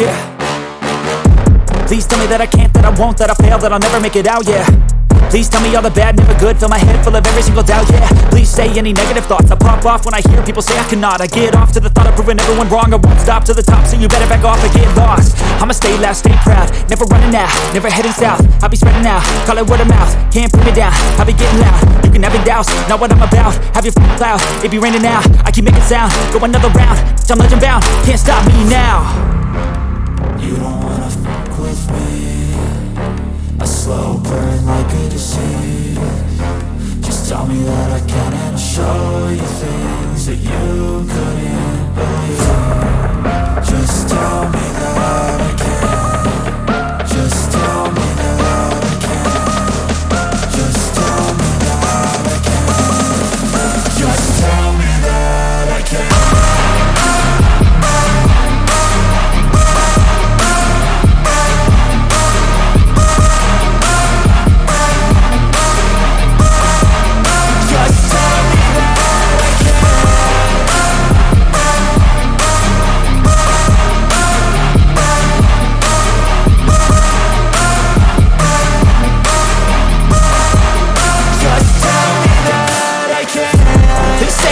yeah. Please tell me that I can't, that I won't, that I fail, that I'll never make it out, yeah. Please tell me all the bad, never good, fill my head full of every single doubt, yeah. Please say any negative thoughts, I pop off when I hear people say I cannot. I get off to the thought of proving everyone wrong, I won't stop to the top, so you better back off and get lost. I'ma stay loud, stay proud, never running out, never heading south. I'll be spreading out, call it word of mouth, can't put me down, I'll be getting loud. You can have it douse, not what I'm about, have your f***ing cloud, it be raining now. I keep making sound, go another round, I'm legend bound, can't stop me now. You don't wanna fuck with me, a slow burn like a disease. Just tell me that I can and I'll show you things that you couldn't believe. Just tell me that I can. Just tell me that I can. Just tell me that I can. Just tell me that I can.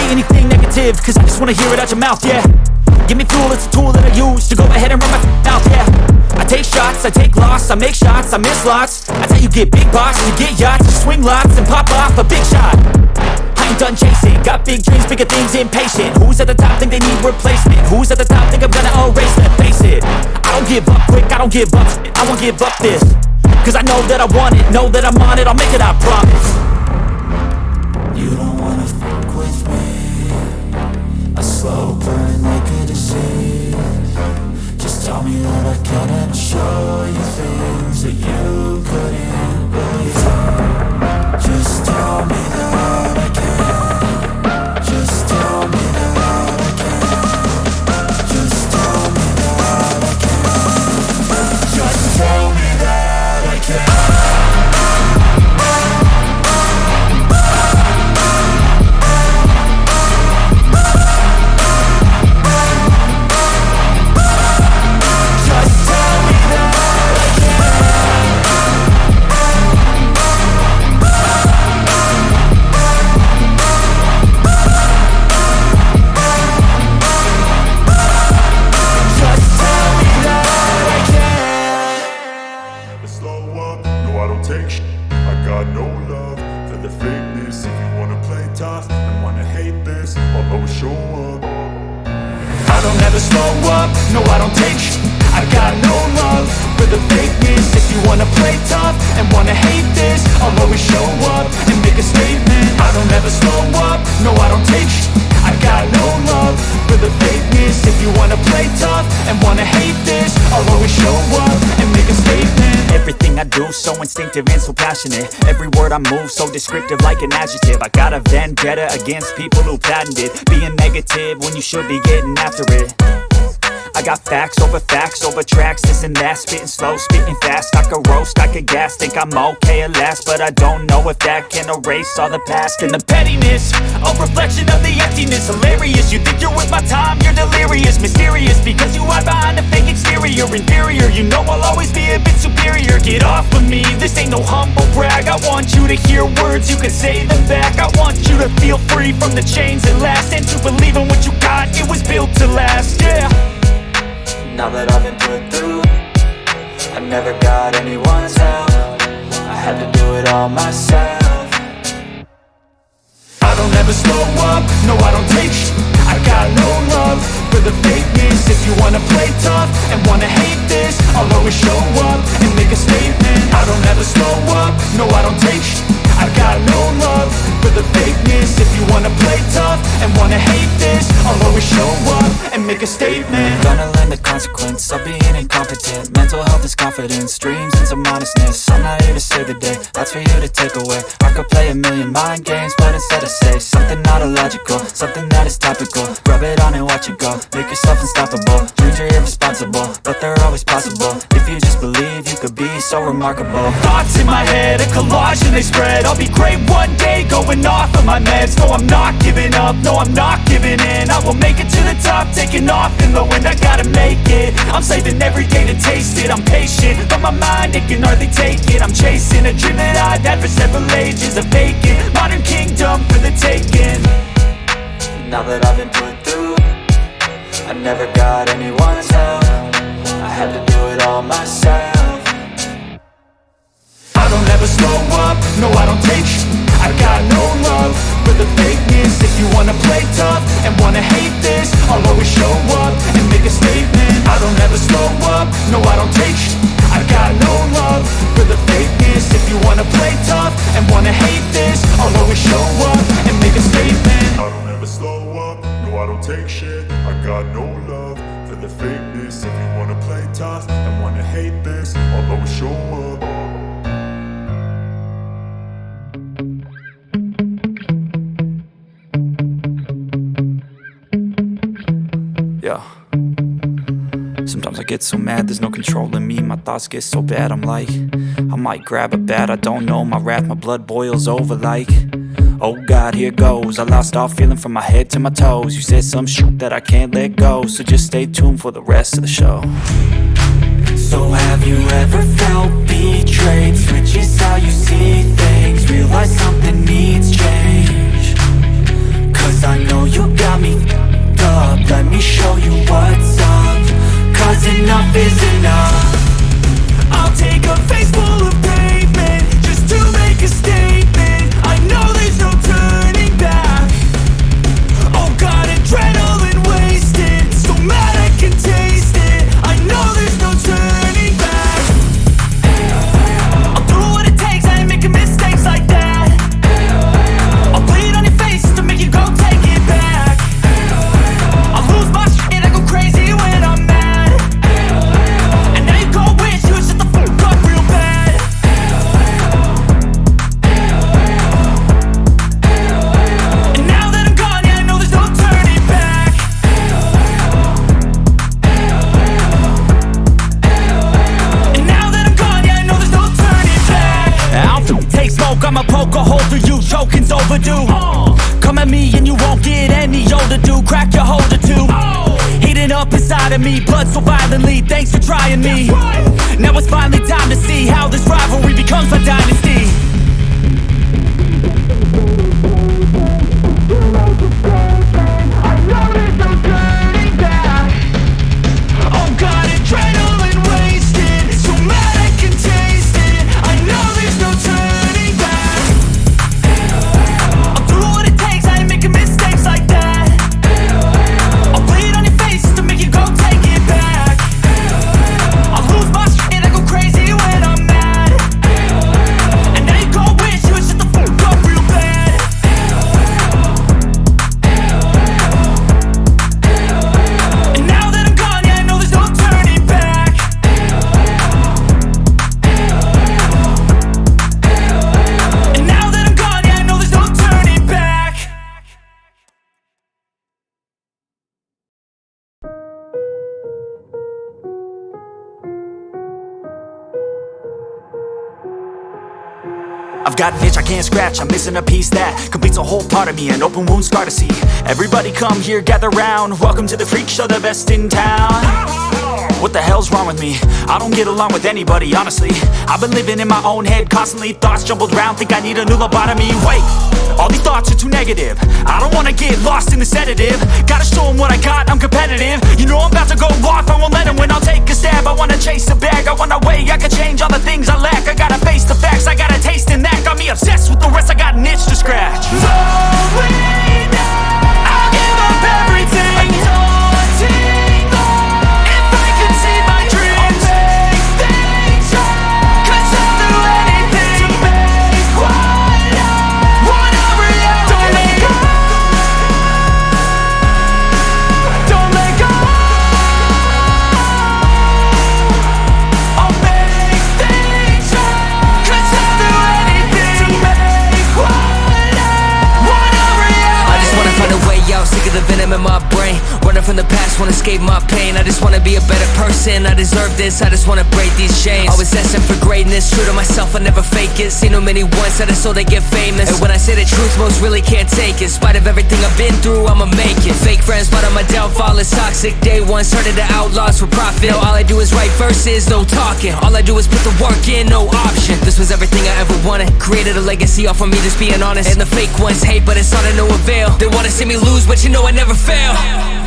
Anything negative, cause I just wanna hear it out your mouth, yeah. Give me fuel, it's a tool that I use to go ahead and run my mouth, yeah. I take shots, I take loss, I make shots, I miss lots. That's how you get big boss, you get yachts, you swing lots and pop off a big shot. I ain't done chasing, got big dreams, bigger things, impatient. Who's at the top think they need replacement? Who's at the top think I'm gonna erase them? Face it, I don't give up quick, I don't give up shit, I won't give up this. Cause I know that I want it, know that I'm on it, I'll make it, I promise. You don't wanna fuck with me, a slow burn like a disease. Just tell me that I can and I'll show you things that you couldn't believe. Just tell me that I can. Just tell me that I can. Just tell me that I can. Just tell me that I can. So instinctive and so passionate. Every word I move so descriptive like an adjective. I got a vendetta against people who patented being negative when you should be getting after it. I got facts over tracks, this and that. Spitting slow, spitting fast, I could roast, I could gas. Think I'm okay at last, but I don't know if that can erase all the past. And the pettiness, a reflection of the emptiness. Hilarious, you think you're worth my time, you're delirious. Mysterious, because you hide behind a fake exterior. Inferior, you know I'll always be a bit superior. Get off of me, this ain't no humble brag. I want you to hear words, you can say them back. I want you to feel free from the chains that last, and to believe in what you got, it was built to last, yeah. Now that I've been put through, I never got anyone's help. I had to do it all myself. I don't ever slow up, no I don't take shit. I got no love for the fakeness. If you wanna play tough and wanna hate this, I'll always show up and make a statement. I don't ever slow up, no I don't take shit. I got no love for the fakeness. If you wanna play tough and wanna hate this, I'll always show up and make a statement. Gonna learn the consequence of being incompetent. Mental health is confidence, dreams and some honestness. I'm not here to save the day, that's for you to take away. I could play a million mind games, but instead I say something not illogical, something that is topical. Rub it on and watch it go, make yourself unstoppable. Dreams are irresponsible, but they're always possible. If you just believe, you could be so remarkable. Thoughts in my head, a collage and they spread. I'll be great one day, going off of my meds. No, I'm not giving up, no, I'm not giving in. I will make it to the top, taking off in the wind. I gotta make it, I'm saving every day to taste it. I'm patient, but my mind, it can hardly take it. I'm chasing a dream that I've had for several ages. A vacant, modern kingdom for the taking. Now that I've been put through, I never got anyone's help. I had to do it all myself. I don't ever slow up, no I don't take sh**. I got no love for the fakeness. If you wanna play tough and wanna hate this, I'll always show up and make a statement. I don't ever slow up, no I don't take sh**. I got no love for the fakeness. If you wanna play tough and wanna hate this, I'll always show up and make a statement. I don't ever slow up, no I don't take shit. I got no love for the fakeness. If you wanna play tough and wanna hate this, I'll always show up. Yeah. Sometimes I get so mad, there's no controlling me. My thoughts get so bad, I'm like, I might grab a bat, I don't know. My wrath, my blood boils over like, oh God, here goes. I lost all feeling from my head to my toes. You said some shit that I can't let go, so just stay tuned for the rest of the show. So have you ever felt betrayed? Switches how you see things, realize something needs change. Cause I know you got me up, let me show you what's up. Cause enough is enough. I'll take a face full of pavement just to make a statement. I know there's no turning back. Oh God, adrenaline wasted, so mad I can taste it. I know there's no turning back. I'll do what it takes, I ain't making mistakes like that. I'll bleed on your face to make you go take it back. I'll lose my shit, I go crazy when I'm mad. And now you go wish you would shut the fuck up real bad. And now that I'm gone, yeah, I know there's no turning back. And now that I'm gone, yeah, I know there's no turning back. I don't take smoke, I'ma poke a hole through you, choking's overdue. Come at me and you won't get any older, dude. Crack your holder too. Heating up inside of me, blood so violently. Thanks for trying me. Now it's finally time to see how this rivalry becomes a dynasty. I know there's no turning back. Oh God, adrenaline wasted, so mad I can taste it. I know there's no turning back. I'll do what it takes, I ain't making mistakes like that. I'll bleed on your face to make you go take it back. I'll lose my shit, I go crazy when I'm mad. And now you go wish you would shut the fuck up real bad. And now that I'm gone, yeah, I know there's no turning back. And now that I'm gone, yeah, I know there's no turning back. I've got an itch I can't scratch, I'm missing a piece that completes a whole part of me, an open wound scar to see. Everybody come here, gather round, welcome to the freak show, the best in town. What the hell's wrong with me? I don't get along with anybody, honestly. I've been living in my own head constantly, thoughts jumbled round, think I need a new lobotomy. Wait, all these thoughts are too negative. I don't wanna get lost in the sedative. Gotta show them what I got, I'm competitive. You know I'm about to go off, I won't let them win, I'll take a stab. I wanna chase the bag, I wanna weigh, I can change all the things I lack. I gotta face the facts, I got a taste in that. Got me obsessed with the rest, I got an itch to scratch. Slowly now, I'll give up everything. If I could see my dreams, I'll make things right. 'Cause I'll do anything to make what I want a reality. Don't let go, don't let go. I'll make things right. 'Cause I'll do anything to make what I want a reality. I just wanna find a way out, sick of the venom in my brain. Running from the past, wanna escape my pain. I just wanna be a better person, I deserve this, I just wanna break these chains. Always asking for grace, greatness. True to myself, I never fake it. Seen too many ones that are so they get famous. And when I say the truth, most really can't take it. In spite of everything I've been through, I'ma make it. Fake friends, but on my downfall is toxic. Day one, started to outlaws for profit. Now all I do is write verses, no talking. All I do is put the work in, no option. This was everything I ever wanted. Created a legacy off of me just being honest. And the fake ones hate, but it's all to no avail. They wanna see me lose, but you know I never fail.